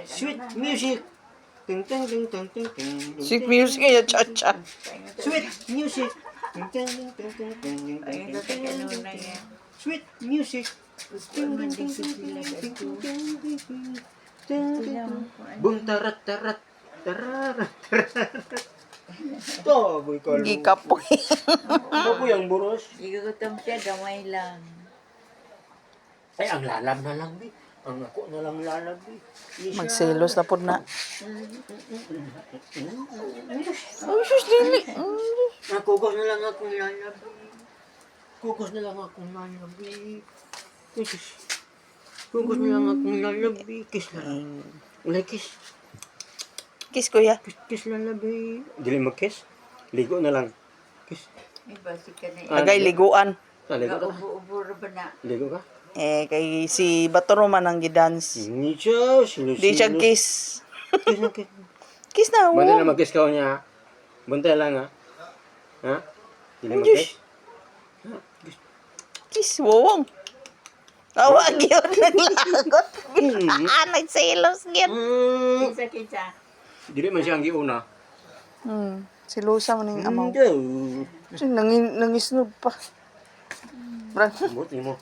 Sweet music. Ting ting ting ting ting ting. Sweet music ya, cha-cha. Sweet music. Ting ting ting ting ting ting Ay, ting ito ting ano ting na ting. yan. Sweet music. Ting ting ting Mandigsid ting sila ting ting ito. ting ting ting. Ting Ito ting lang. ting. Kung ano. Bum tarat tarat. Tararat tararat. Ito, boy ko. Gikapoy. Baboy ang buros. Igutom siya, gamay lang. Ay, ang lalab na lang, bi. Ang ako na lang lalab, bi. Isa. Magselos na po na. Ay, sus, dili. Kukos na lang akong lalab, bi. Kukos na lang akong lalab, bi. Kukos. Kukos na lang akong lalab, bi. Kiss lang. Ulay, kiss. Kiss, kuya. Kiss lalab, bi. Dili mag-kiss? Ligo na lang. Kiss. Ay, basi ka na. Agay liguan. Ligo ka? Ubo-ubo ba na? Ligo ka? Kay si Batoro man ang gidance. Hindi siya. Silo-silo. Di siya kiss. Kiss na, kiss. Kiss na, Bantay na wow. mag-kiss ka niya. Bantay lang, ha? Ha? Dili Diyos. mag-kiss? Kiss, wawang. Awag yun, naglagot. Nagselos yun. Kinsa. Dili man siya ang giuna. Silusa man yung amaw. Hindi. Nangisnog pa. Brad. Buti mo.